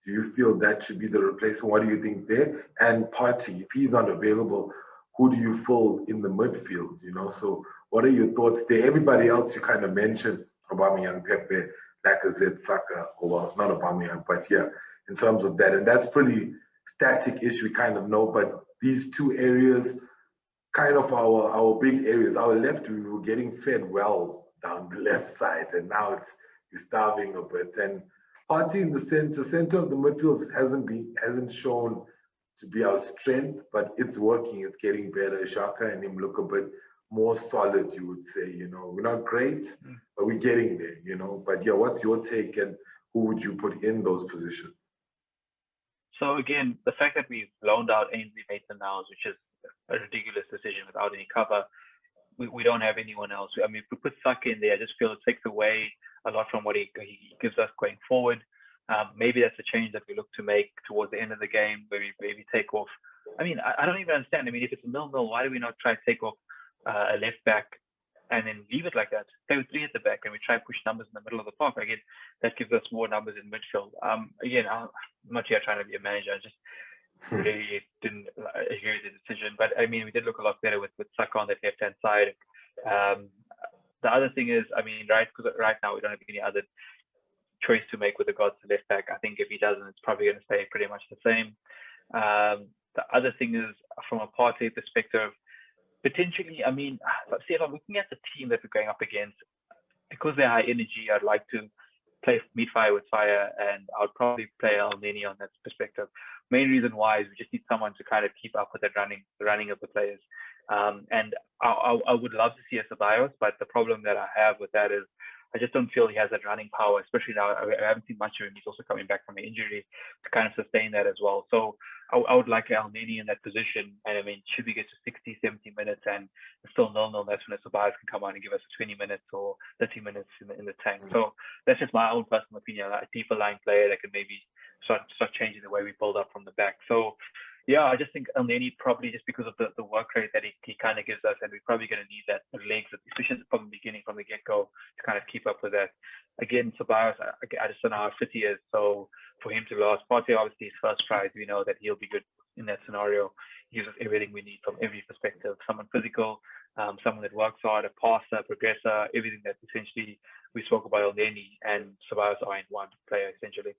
Do you feel that should be the replacement? What do you think there? And Partey, if he's not available, who do you fill in the midfield? You know, so what are your thoughts there? Everybody else you kind of mentioned, Aubameyang, Pepe, Lacazette, Saka, well, not Aubameyang, but yeah, in terms of that, and that's pretty static-ish, we kind of know, but these two areas, kind of our big areas. Our left, we were getting fed well down the left side, and now it's starving a bit. And Party in the center of the midfield hasn't shown to be our strength, but it's working. It's getting better. Shaka and him look a bit more solid, you would say. We're not great, but we're getting there. But yeah, what's your take, and who would you put in those positions? So again, the fact that we've loaned out Ainsley Maitland-Niles, which is a ridiculous decision without any cover, we don't have anyone else. I mean, if we put Saka in there, I just feel it takes away a lot from what he gives us going forward. Maybe that's a change that we look to make towards the end of the game, where we maybe take off. I mean, I don't even understand. I mean, if it's a 0-0, why do we not try to take off a left back and then leave it like that? Play with 3 at the back and we try to push numbers in the middle of the park. Again, that gives us more numbers in midfield. Again, I'm not here trying to be a manager. I just really didn't agree with the decision. But I mean, we did look a lot better with Saka on that left-hand side. The other thing is, I mean, because right now we don't have any other choice to make with regards to left back. I think if he doesn't, it's probably going to stay pretty much the same. The other thing is, from a Partey perspective, potentially, I mean, see, if I'm looking at the team that we're going up against, because they're high energy, I'd like to meet fire with fire, and I'd probably play Elneny on that perspective. Main reason why is we just need someone to kind of keep up with the running of the players. And I would love to see a Ceballos, but the problem that I have with that is I just don't feel he has that running power, especially now. I haven't seen much of him. He's also coming back from an injury to kind of sustain that as well. So I would like Elneny in that position. And I mean, should we get to 60, 70 minutes and it's still 0-0, that's when a Ceballos can come on and give us 20 minutes or 30 minutes in the tank. So that's just my own personal opinion. A deeper line player that can maybe start changing the way we build up from the back. So yeah, I just think Elneny, probably just because of the work rate that he kind of gives us, and we're probably going to need that legs, especially from the beginning, from the get-go, to kind of keep up with that. Again, Ceballos, I just don't know how fit he is. So for him to last, Partey obviously his first prize, we know that he'll be good in that scenario. He gives us everything we need from every perspective. Someone physical, someone that works hard, a passer, progressor, everything that essentially we spoke about Elneny and Ceballos are in one player essentially.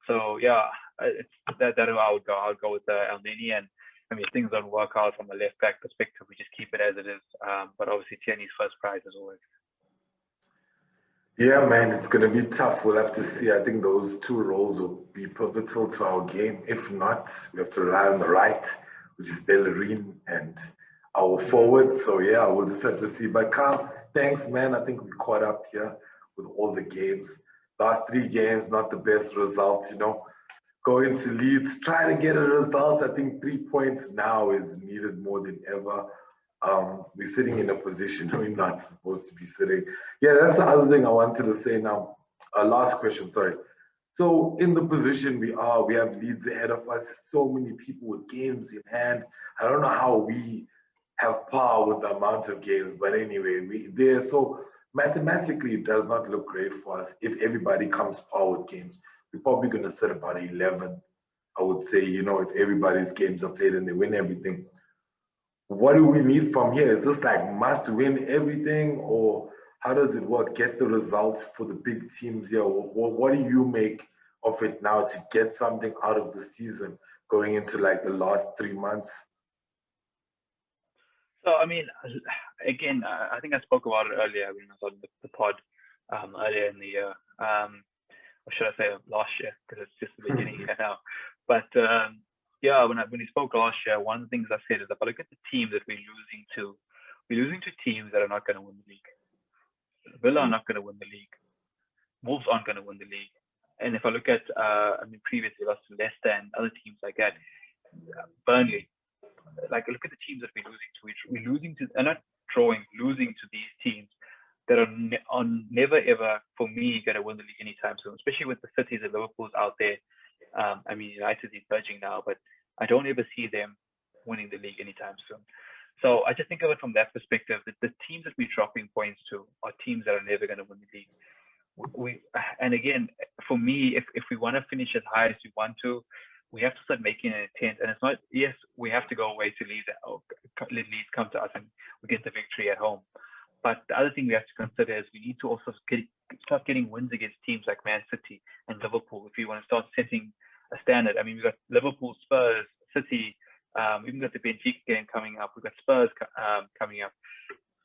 So yeah, it's that I would go. I would go with Elneny, and I mean, if things don't work out from a left back perspective, we just keep it as it is. But obviously, Tierney's first prize as always. Yeah, man, it's going to be tough. We'll have to see. I think those two roles will be pivotal to our game. If not, we have to rely on the right, which is Bellerin, and our forward. So yeah, we'll just have to see. But Carl, thanks, man. I think we caught up here with all the games. Last 3 games, not the best result, Going to Leeds, try to get a result. I think 3 points now is needed more than ever. We're sitting in a position we're not supposed to be sitting. Yeah, that's the other thing I wanted to say now. Last question, sorry. So in the position we are, we have Leeds ahead of us, so many people with games in hand. I don't know how we have power with the amount of games, but anyway, there. So mathematically, it does not look great for us if everybody comes power with games. We're probably going to sit about 11. I would say, if everybody's games are played and they win everything. What do we need from here? Is this like must win everything, or how does it work? Get the results for the big teams here. What do you make of it now to get something out of the season going into like the last 3 months? So, I mean, again, I think I spoke about it earlier when I was on the pod earlier in the year. Or should I say last year, because it's just the beginning here now. But yeah, when we spoke last year, one of the things I said is, if I look at the team that we're losing to teams that are not going to win the league. Villa are not going to win the league. Wolves aren't going to win the league. And if I look at, previously lost to Leicester and other teams like that, Burnley, like look at the teams that we're losing to. We're losing to, and not drawing, losing to these teams that are never ever, for me, going to win the league anytime soon, especially with the Cities and Liverpools out there. I mean, United is emerging now, but I don't ever see them winning the league anytime soon. So I just think of it from that perspective, that the teams that we're dropping points to are teams that are never going to win the league. And again, for me, if we want to finish as high as we want to, we have to start making an intent. And it's not, yes, we have to go away to Leeds, let Leeds come to us and we get the victory at home. But the other thing we have to consider is we need to also start getting wins against teams like Man City and Liverpool if we want to start setting a standard. I mean, we've got Liverpool, Spurs, City, we've even got the Benfica game coming up. We've got Spurs coming up.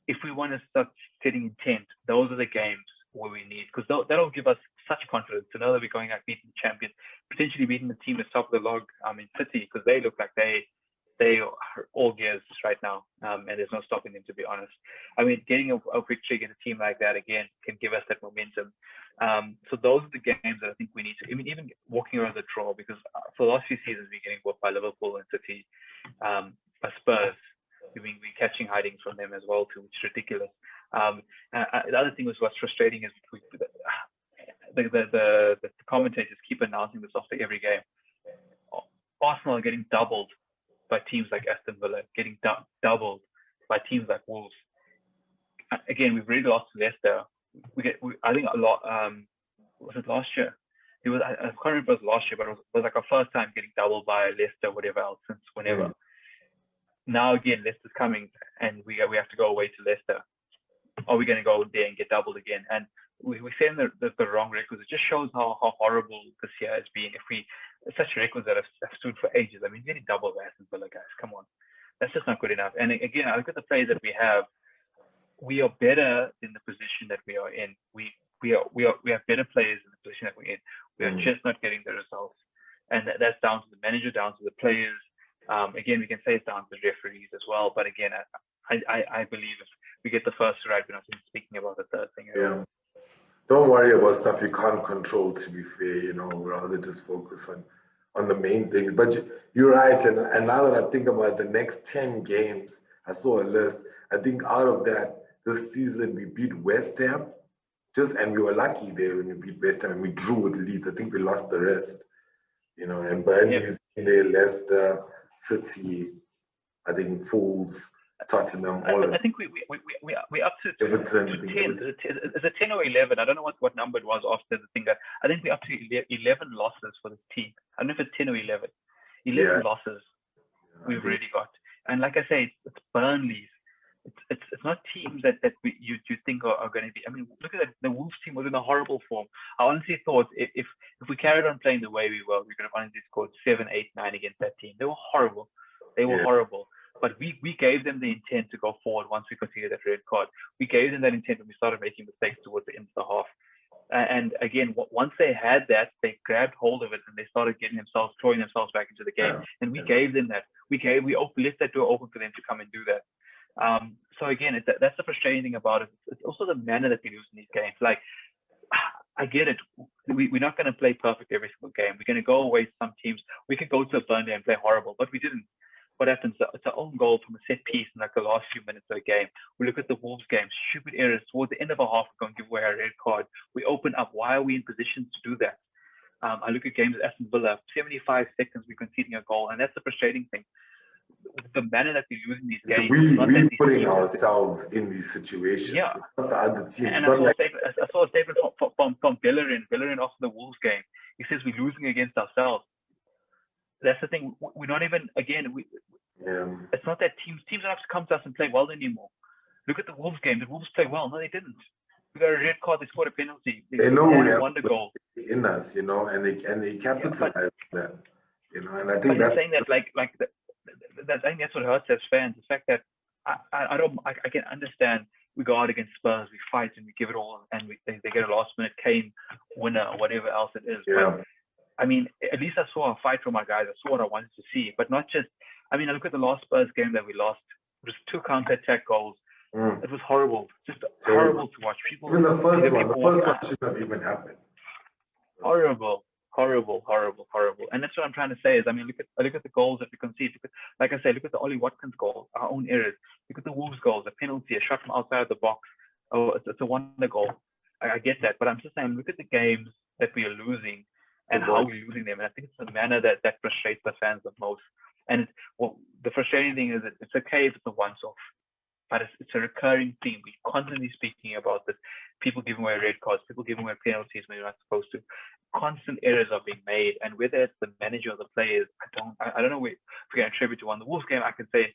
If we want to start setting intent, those are the games where we need, because that'll give us such confidence to know that we're going out beating the champions, potentially beating the team that's top of the log in City, because they look like they are all gears right now, and there's no stopping them, to be honest. I mean, getting a victory against a team like that again can give us that momentum. So those are the games that I think we need to. I mean, even walking around the draw, because for the last few seasons we're getting whooped by Liverpool and City, by Spurs. I mean, we're catching hidings from them as well too, which is ridiculous. The other thing was what's frustrating is the commentators keep announcing this after every game. Arsenal are getting doubled by teams like Aston Villa, getting doubled by teams like Wolves. Again, we've really lost to Leicester. I think a lot. Was it last year? It was. I can't remember if it was last year, but it was like our first time getting doubled by Leicester, whatever else, since whenever. Mm. Now again, Leicester's coming, and we have to go away to Leicester. Are we going to go there and get doubled again? And we're saying the wrong records. It just shows how horrible this year has been. Such records that have stood for ages. I mean, getting double by Aston Villa, guys. Come on, that's just not good enough. And again, I look at the players that we have. We are better in the position that we are in. We have better players in the position that we're in. We are just not getting the results, and that's down to the manager, down to the players. Again, we can say it's down to the referees as well. But again, I believe if we get the first right, we're not even speaking about the third thing. Yeah. Don't worry about stuff you can't control, to be fair, rather just focus on the main things. But you're right, and now that I think about the next 10 games, I saw a list. I think out of that, this season we beat West Ham, and we were lucky there when we beat West Ham, and we drew with Leeds. I think we lost the rest, and Burnley's in there, Leicester, City, I think Wolves, Tottenham, all of I think we're up to Everton. 10. Is it 10 or 11? I don't know what number it was after the thing. I think we're up to 11 losses for this team. I don't know if it's 10 or 11. 11 losses we've really got. And like I say, it's Burnley's. It's not teams that you think are going to be. I mean, look at that. The Wolves team was in a horrible form. I honestly thought if we carried on playing the way we were, we could have honestly scored 7, 8, 9 against that team. They were horrible. Horrible. But we gave them the intent to go forward once we conceded that red card. We gave them that intent when we started making mistakes towards the end of the half. And again, once they had that, they grabbed hold of it and they started throwing themselves back into the game. And we gave them that. We left that door open for them to come and do that. So again, that's the frustrating thing about it. It's also the manner that we lose in these games. Like, I get it. We're not going to play perfect every single game. We're going to go away to some teams. We could go to a Burnley and play horrible, but we didn't. What happens? It's our own goal from a set piece in like the last few minutes of the game. We look at the Wolves game, stupid errors. Towards the end of a half, we're going to give away our red card. We open up. Why are we in position to do that? I look at games at Aston Villa, 75 seconds, we're conceding a goal. And that's the frustrating thing. The manner that we're using these games. We're putting ourselves in these situations. Yeah. It's not the other team. And I saw a statement from Bellerin after the Wolves game. He says we're losing against ourselves. That's the thing. We're not even, again, it's not that teams don't have to come to us and play well anymore. Look at the Wolves game. The Wolves play well. No, they didn't. We got a red card. They scored a penalty. They know we have won the goal in us, and they capitalize that, And I think that's saying that I think that's what hurts as fans. The fact that I can understand. We go out against Spurs, we fight and we give it all, and they get a last minute Kane winner or whatever else it is. Yeah. But, I mean, at least I saw a fight from my guys. I saw what I wanted to see, but not just. I mean, I look at the last Spurs game that we lost. It was 2 counter-attack goals. It was horrible, just horrible to watch. Even the first one shouldn't have even happened. Horrible. And that's what I'm trying to say is, I mean, look at the goals that we concede. Like I say, look at the Ollie Watkins goal, our own errors. Look at the Wolves goals, a penalty, a shot from outside of the box. Oh, it's a wonder goal. I get that, but I'm just saying, look at the games that we are losing and how we're losing them. And I think it's the manner that frustrates the fans the most. And the frustrating thing is that it's okay if it's a once-off, but it's a recurring theme. We're constantly speaking about this. People giving away red cards, people giving away penalties when you're not supposed to. Constant errors are being made, and whether it's the manager or the players, I don't know if we can attribute to one. The Wolves game, I can say,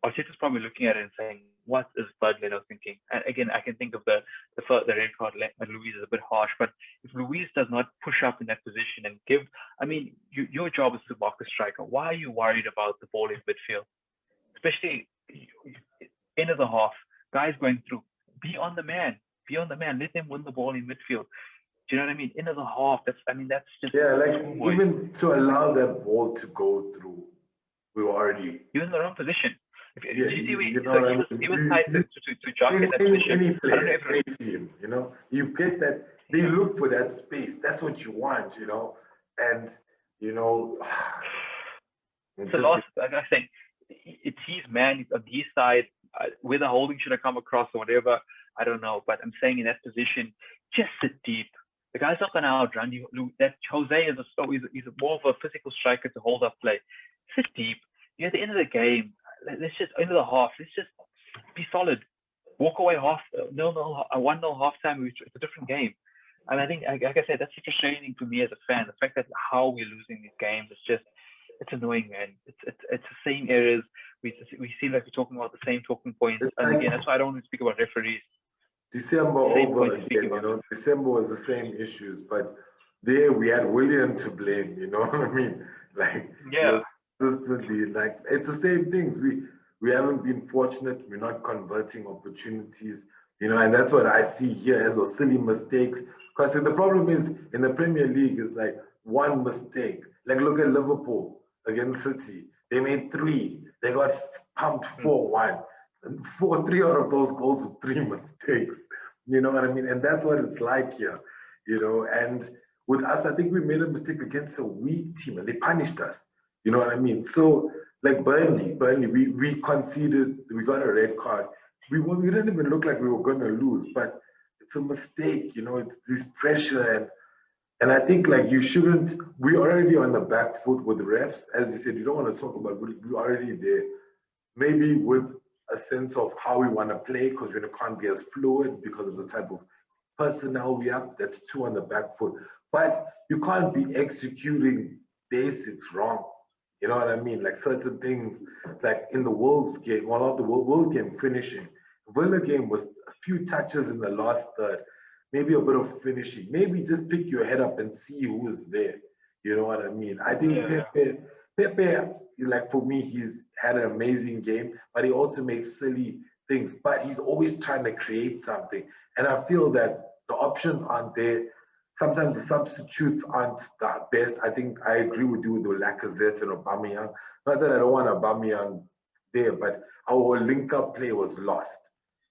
Arteta's probably looking at it and saying, what is Bud Leno thinking? And again, I can think of the red card. Luis is a bit harsh, but if Luis does not push up in that position and give, I mean, your job is to block the striker. Why are you worried about the ball in midfield? Especially end of the half, guys going through. Be on the man. Let them win the ball in midfield. Do you know what I mean? End of the half. That's just Yeah, like schoolboy. even to allow that ball to go through, we were already. He was in the wrong position. Yeah, You see, you know what I mean. he was tight to jump in that position. Any I don't know player, if any team, you get that they look for that space. That's what you want, and you know, it the just last, like I think, it's his man on his side. Whether holding should have come across or whatever, I don't know. But I'm saying in that position, just sit deep. The guy's not going to outrun you. That Jose is he's more of a physical striker to hold up play. Sit deep. You're at the end of the game. Let's just end of the half. Let's just be solid. Walk away half 1-0 halftime. It's a different game. And I think, like I said, that's frustrating for me as a fan. The fact that how we're losing these games, it's annoying, man. It's the same errors. We seem like we're talking about the same talking points. And again, that's why I don't want to speak about referees. December over again, December was the same issues, but there we had William to blame, you know what I mean? Like, yeah, consistently, like, it's the same things. We haven't been fortunate, we're not converting opportunities, and that's what I see here as well, silly mistakes. Because the problem is in the Premier League is like one mistake. Like, look at Liverpool against City. They made 3, they got pumped 4-1. And 3 out of those goals with 3 mistakes. You know what I mean? And that's what it's like here, And with us, I think we made a mistake against a weak team and they punished us. You know what I mean? So, like Burnley, we conceded, we got a red card. We didn't even look like we were going to lose, but it's a mistake, it's this pressure. And I think like you shouldn't, we're already on the back foot with refs. As you said, you don't want to talk about, we're already there. Maybe with a sense of how we want to play because we can't be as fluid because of the type of personnel we have. That's 2 on the back foot. But you can't be executing basics wrong. You know what I mean? Like certain things, like in the Wolves game, well, not the Wolves game finishing. Villa game was a few touches in the last third, maybe a bit of finishing. Maybe just pick your head up and see who is there. You know what I mean? I think Pepe, like for me, he's had an amazing game, but he also makes silly things. But he's always trying to create something. And I feel that the options aren't there. Sometimes the substitutes aren't the best. I think I agree with you with the Lacazette and Aubameyang. Not that I don't want Aubameyang there, but our link-up play was lost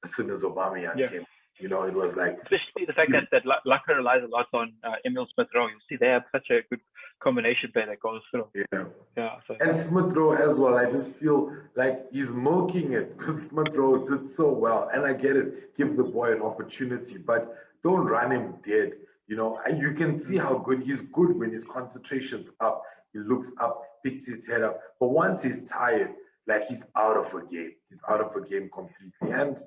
as soon as Aubameyang came. It was like... Especially the fact that Laka relies a lot on Emil Smith-Rowe. You see, they have such a good combination play that goes through. Yeah. And Smith-Rowe as well. I just feel like he's milking it because Smith-Rowe did so well. And I get it. Give the boy an opportunity, but don't run him dead. And you can see how good he's good when his concentration's up. He looks up, picks his head up. But once he's tired, like he's out of a game. He's out of a game completely. And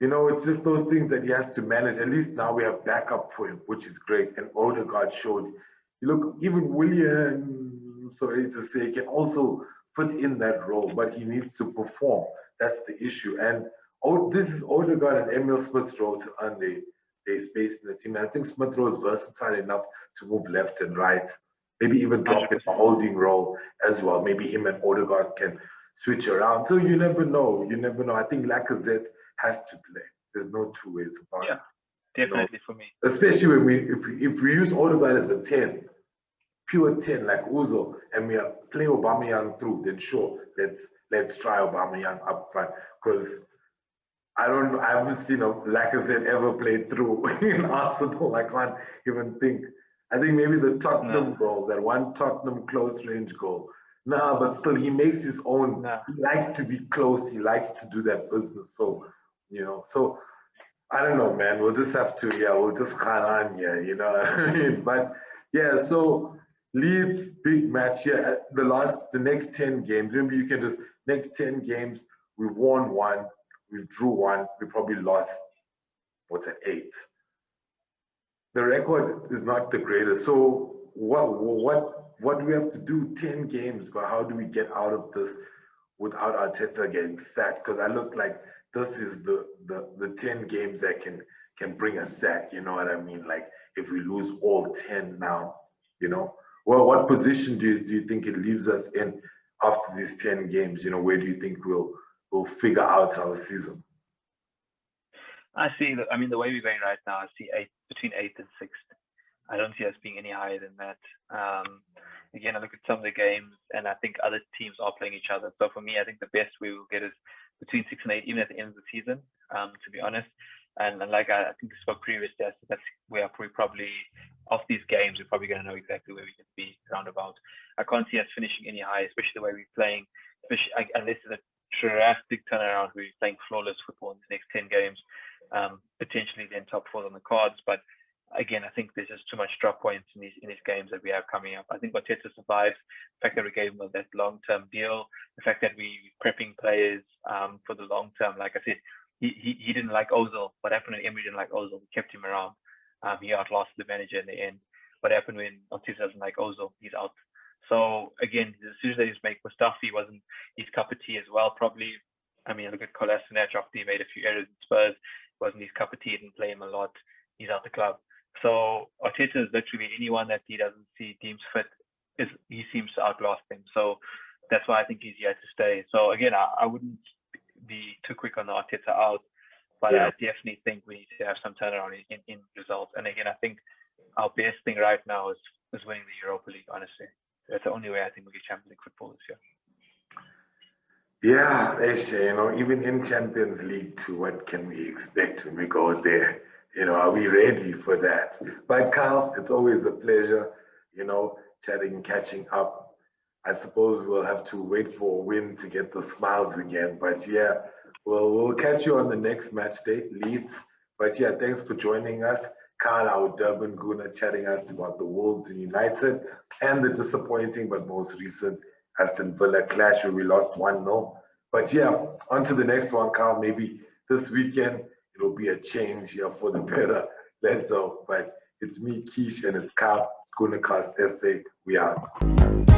it's just those things that he has to manage. At least now we have backup for him, which is great. And Odegaard showed, look, even William, sorry to say, can also fit in that role, but he needs to perform. That's the issue. And this is Odegaard and Emil Smith-Rowe to earn their space in the team. And I think Smith-Rowe is versatile enough to move left and right, maybe even drop in a holding role as well. Maybe him and Odegaard can switch around. So you never know. I think Lacazette has to play. There's no 2 ways about it. Definitely for me. Especially when if we use Odegaard as a 10, pure 10 like Uzo, and we play Aubameyang through, then sure, let's try Aubameyang up front. Because I haven't seen a Lacazette ever play through in Arsenal. I can't even think. I think maybe the Tottenham goal, that one Tottenham close range goal. But still he makes his own. He likes to be close. He likes to do that business. So, so I don't know, man. We'll just have to, we'll just run on here, you know what I mean? But so Leeds, big match here. The next 10 games, remember you can just, next 10 games, we've won 1, we drew 1, we probably lost, 8. The record is not the greatest. So what do we have to do? 10 games, but how do we get out of this without Arteta getting sacked? Because I look like this is the 10 games that can bring a sack, you know what I mean? Like if we lose all 10 now, well, what position do you think it leaves us in after these 10 games? Where do you think we'll figure out our season? I see the way we're going right now, I see between 8th and 6th. I don't see us being any higher than that. Again, I look at some of the games, and I think other teams are playing each other. So for me, I think the best we will get is between 6 and 8, even at the end of the season, to be honest. And like I think we spoke previously, that's where we probably, off these games, we're probably going to know exactly where we can be roundabout. I can't see us finishing any higher, especially the way we're playing, unless it's a drastic turnaround. We're playing flawless football in the next 10 games, potentially then top 4 on the cards. But again, I think there's just too much drop points in these games that we have coming up. I think Arteta survives the fact that we gave him that long-term deal, the fact that we're prepping players for the long term. Like I said, he didn't like Ozil. What happened when Emery didn't like Ozil? We kept him around. He outlasted the manager in the end. What happened when Arteta doesn't like Ozil? He's out. So again, the decision that he's made, Mustafi wasn't his cup of tea as well, probably. I mean, look at Kolasinac after he made a few errors in Spurs. It wasn't his cup of tea. He didn't play him a lot. He's out the club. So Arteta is literally anyone that he doesn't see deems fit. He seems to outlast them. So that's why I think he's here to stay. So again, I wouldn't be too quick on the Arteta out, but I definitely think we need to have some turnaround in results. And again, I think our best thing right now is winning the Europa League, honestly. That's the only way I think we get Champions League football this year. Yeah, Eshe, even in Champions League 2, what can we expect when we go there? Are we ready for that? But Kyle, it's always a pleasure, chatting, catching up. I suppose we'll have to wait for a win to get the smiles again. But yeah, we'll catch you on the next match day, Leeds. But yeah, thanks for joining us. Kyle, our Durban Gooner, chatting us about the Wolves and United and the disappointing but most recent Aston Villa clash where we lost 1-0. But yeah, on to the next one, Kyle. Maybe this weekend it'll be a change here for the better. Let's go. But it's me, Keish, and it's Kyle. It's Goonercast SA. We out.